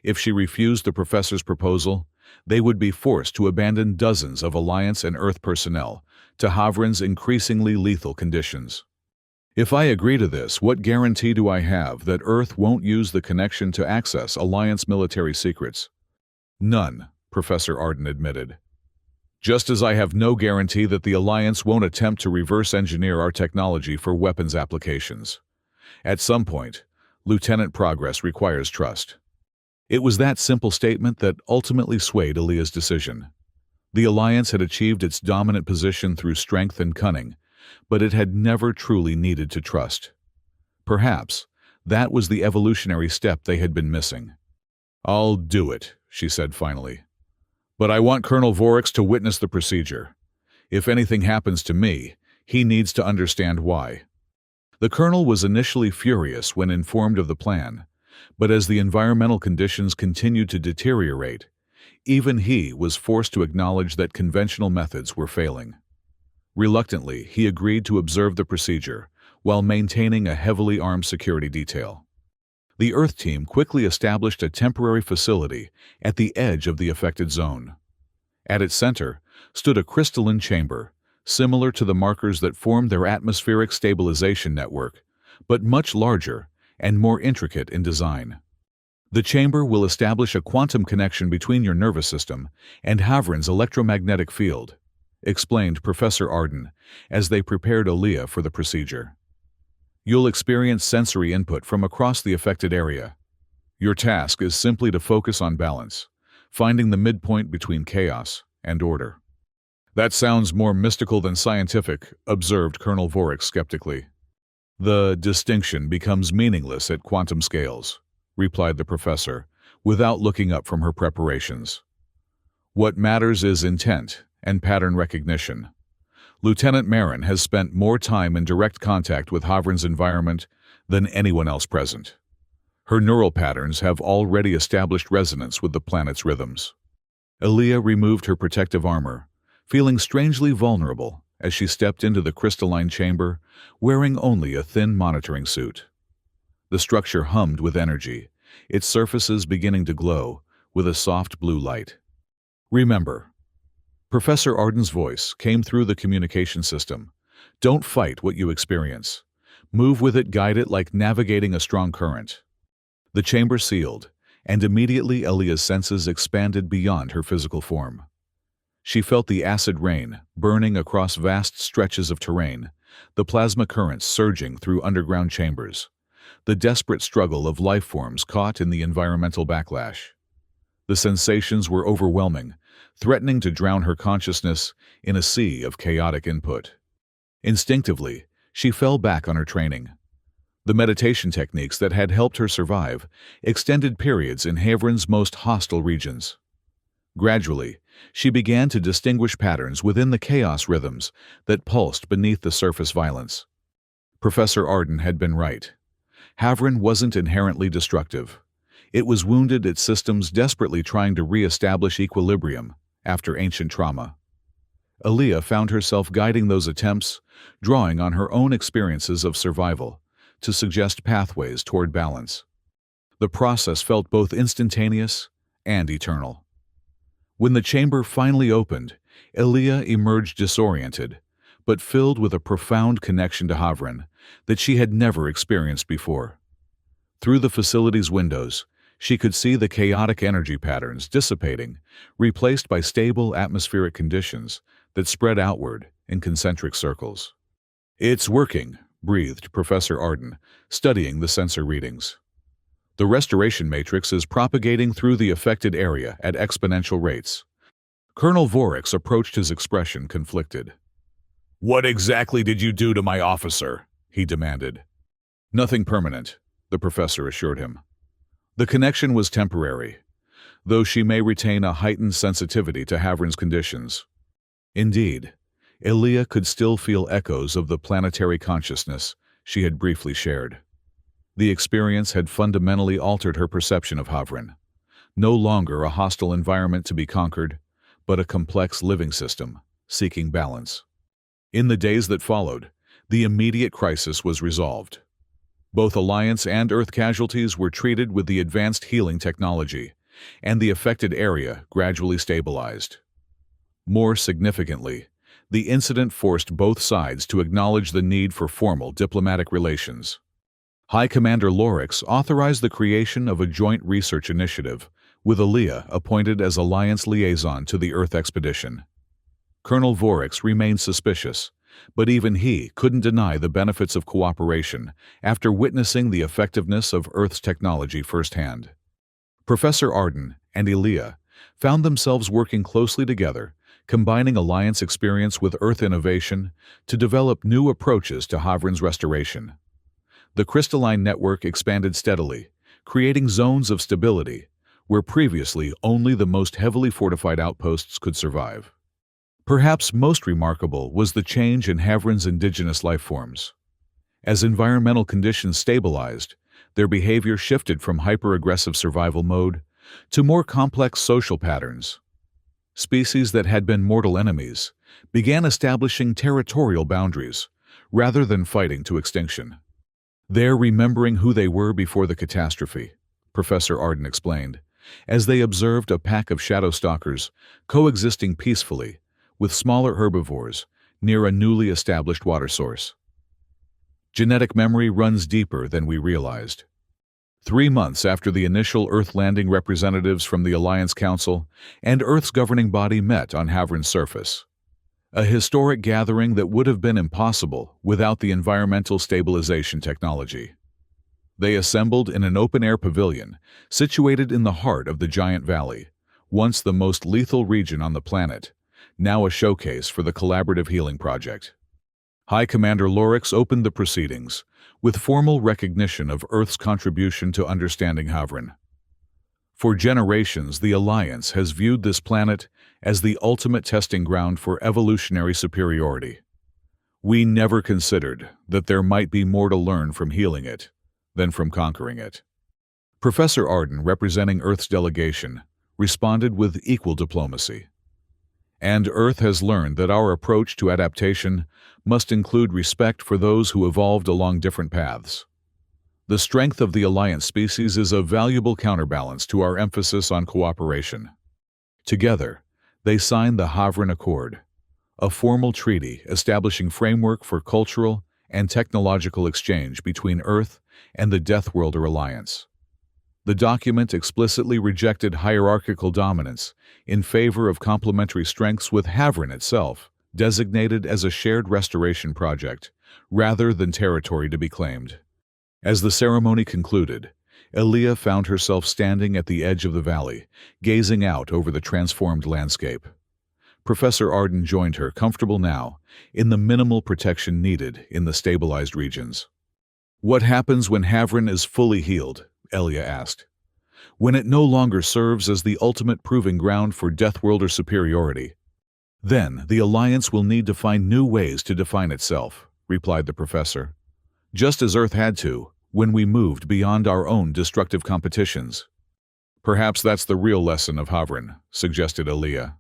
If she refused the professor's proposal, they would be forced to abandon dozens of Alliance and Earth personnel to Havrin's increasingly lethal conditions. If I agree to this, what guarantee do I have that Earth won't use the connection to access Alliance military secrets? None, Professor Arden admitted. Just as I have no guarantee that the Alliance won't attempt to reverse engineer our technology for weapons applications. At some point, Lieutenant Progress requires trust. It was that simple statement that ultimately swayed Elia's decision. The Alliance had achieved its dominant position through strength and cunning, but it had never truly needed to trust. Perhaps that was the evolutionary step they had been missing. I'll do it, she said finally. But I want Colonel Vorix to witness the procedure. If anything happens to me, he needs to understand why. The colonel was initially furious when informed of the plan, but as the environmental conditions continued to deteriorate, even he was forced to acknowledge that conventional methods were failing. Reluctantly, he agreed to observe the procedure while maintaining a heavily armed security detail. The Earth team quickly established a temporary facility at the edge of the affected zone. At its center stood a crystalline chamber, similar to the markers that formed their atmospheric stabilization network, but much larger and more intricate in design. The chamber will establish a quantum connection between your nervous system and Havrin's electromagnetic field, explained Professor Arden as they prepared Elia for the procedure. You'll experience sensory input from across the affected area. Your task is simply to focus on balance, finding the midpoint between chaos and order. That sounds more mystical than scientific, observed Colonel Vorix skeptically. The distinction becomes meaningless at quantum scales, replied the professor, without looking up from her preparations. What matters is intent and pattern recognition. Lieutenant Marin has spent more time in direct contact with Havrin's environment than anyone else present. Her neural patterns have already established resonance with the planet's rhythms. Elia removed her protective armor, feeling strangely vulnerable as she stepped into the crystalline chamber, wearing only a thin monitoring suit. The structure hummed with energy, its surfaces beginning to glow with a soft blue light. "Remember," Professor Arden's voice came through the communication system. "Don't fight what you experience. Move with it, guide it like navigating a strong current." The chamber sealed, and immediately Elia's senses expanded beyond her physical form. She felt the acid rain burning across vast stretches of terrain, the plasma currents surging through underground chambers, the desperate struggle of life forms caught in the environmental backlash. The sensations were overwhelming, threatening to drown her consciousness in a sea of chaotic input. Instinctively, she fell back on her training. The meditation techniques that had helped her survive extended periods in Havrin's most hostile regions. Gradually, she began to distinguish patterns within the chaos rhythms that pulsed beneath the surface violence. Professor Arden had been right. Havrin wasn't inherently destructive. It was wounded its systems desperately trying to re-establish equilibrium after ancient trauma. Elia found herself guiding those attempts, drawing on her own experiences of survival to suggest pathways toward balance. The process felt both instantaneous and eternal. When the chamber finally opened, Elia emerged disoriented, but filled with a profound connection to Havrin that she had never experienced before. Through the facility's windows, she could see the chaotic energy patterns dissipating, replaced by stable atmospheric conditions that spread outward in concentric circles. "It's working," breathed Professor Arden, studying the sensor readings. "The restoration matrix is propagating through the affected area at exponential rates." Colonel Vorix approached, his expression conflicted. "What exactly did you do to my officer?" he demanded. "Nothing permanent," the professor assured him. "The connection was temporary, though she may retain a heightened sensitivity to Havrin's conditions." Indeed, Elia could still feel echoes of the planetary consciousness she had briefly shared. The experience had fundamentally altered her perception of Havrin. No longer a hostile environment to be conquered, but a complex living system, seeking balance. In the days that followed, the immediate crisis was resolved. Both Alliance and Earth casualties were treated with the advanced healing technology, and the affected area gradually stabilized. More significantly, the incident forced both sides to acknowledge the need for formal diplomatic relations. High Commander Lorix authorized the creation of a joint research initiative, with Elia appointed as Alliance liaison to the Earth expedition. Colonel Vorix remained suspicious, but even he couldn't deny the benefits of cooperation after witnessing the effectiveness of Earth's technology firsthand. Professor Arden and Elia found themselves working closely together, combining Alliance experience with Earth innovation to develop new approaches to Havrin's restoration. The crystalline network expanded steadily, creating zones of stability where previously only the most heavily fortified outposts could survive. Perhaps most remarkable was the change in Havrin's indigenous life forms. As environmental conditions stabilized, their behavior shifted from hyper-aggressive survival mode to more complex social patterns. Species that had been mortal enemies began establishing territorial boundaries rather than fighting to extinction. "They're remembering who they were before the catastrophe," Professor Arden explained, as they observed a pack of shadow stalkers coexisting peacefully with smaller herbivores near a newly established water source. "Genetic memory runs deeper than we realized." 3 months after the initial Earth landing, representatives from the Alliance Council and Earth's governing body met on Havrin's surface. A historic gathering that would have been impossible without the environmental stabilization technology. They assembled in an open-air pavilion situated in the heart of the giant valley, once the most lethal region on the planet, now a showcase for the collaborative healing project. High Commander Lorix opened the proceedings with formal recognition of Earth's contribution to understanding Havrin. For generations, the Alliance has viewed this planet as the ultimate testing ground for evolutionary superiority. We never considered that there might be more to learn from healing it than from conquering it. Professor Arden, representing Earth's delegation, responded with equal diplomacy. And Earth has learned that our approach to adaptation must include respect for those who evolved along different paths. The strength of the Alliance species is a valuable counterbalance to our emphasis on cooperation. Together, they signed the Havren Accord, a formal treaty establishing framework for cultural and technological exchange between Earth and the Deathworlder Alliance. The document explicitly rejected hierarchical dominance in favor of complementary strengths, with Havren itself designated as a shared restoration project rather than territory to be claimed. As the ceremony concluded, Elia found herself standing at the edge of the valley, gazing out over the transformed landscape. Professor Arden joined her, comfortable now in the minimal protection needed in the stabilized regions. "What happens when Havren is fully healed?" Elia asked. "When it no longer serves as the ultimate proving ground for Deathworlder superiority? Then the Alliance will need to find new ways to define itself," replied the professor. "Just as Earth had to when we moved beyond our own destructive competitions." "Perhaps that's the real lesson of Havren," suggested Elia.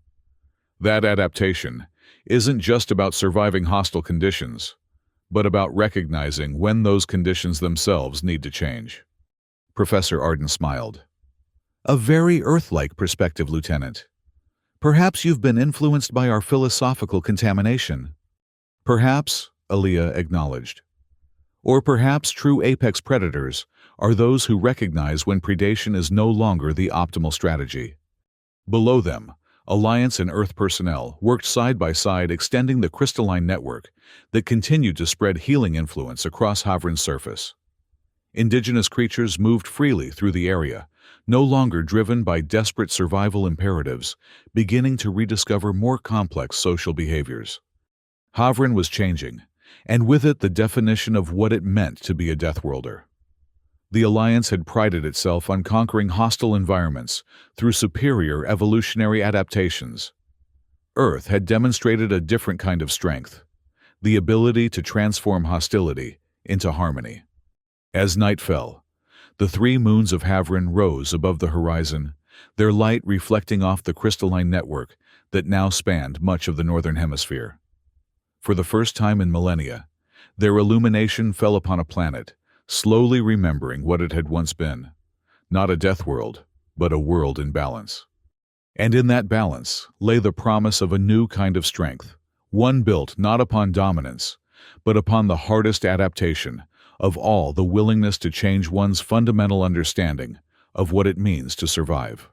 "That adaptation isn't just about surviving hostile conditions, but about recognizing when those conditions themselves need to change." Professor Arden smiled. "A very Earth-like perspective, Lieutenant. Perhaps you've been influenced by our philosophical contamination." "Perhaps," Elia acknowledged. "Or perhaps true apex predators are those who recognize when predation is no longer the optimal strategy." Below them, Alliance and Earth personnel worked side by side, extending the crystalline network that continued to spread healing influence across Havren's surface. Indigenous creatures moved freely through the area, no longer driven by desperate survival imperatives, beginning to rediscover more complex social behaviors. Havren was changing, and with it the definition of what it meant to be a Deathworlder. The Alliance had prided itself on conquering hostile environments through superior evolutionary adaptations. Earth had demonstrated a different kind of strength, the ability to transform hostility into harmony. As night fell, the 3 moons of Havren rose above the horizon, their light reflecting off the crystalline network that now spanned much of the northern hemisphere. For the first time in millennia, their illumination fell upon a planet, slowly remembering what it had once been. Not a death world, but a world in balance. And in that balance lay the promise of a new kind of strength, one built not upon dominance, but upon the hardest adaptation of all, the willingness to change one's fundamental understanding of what it means to survive.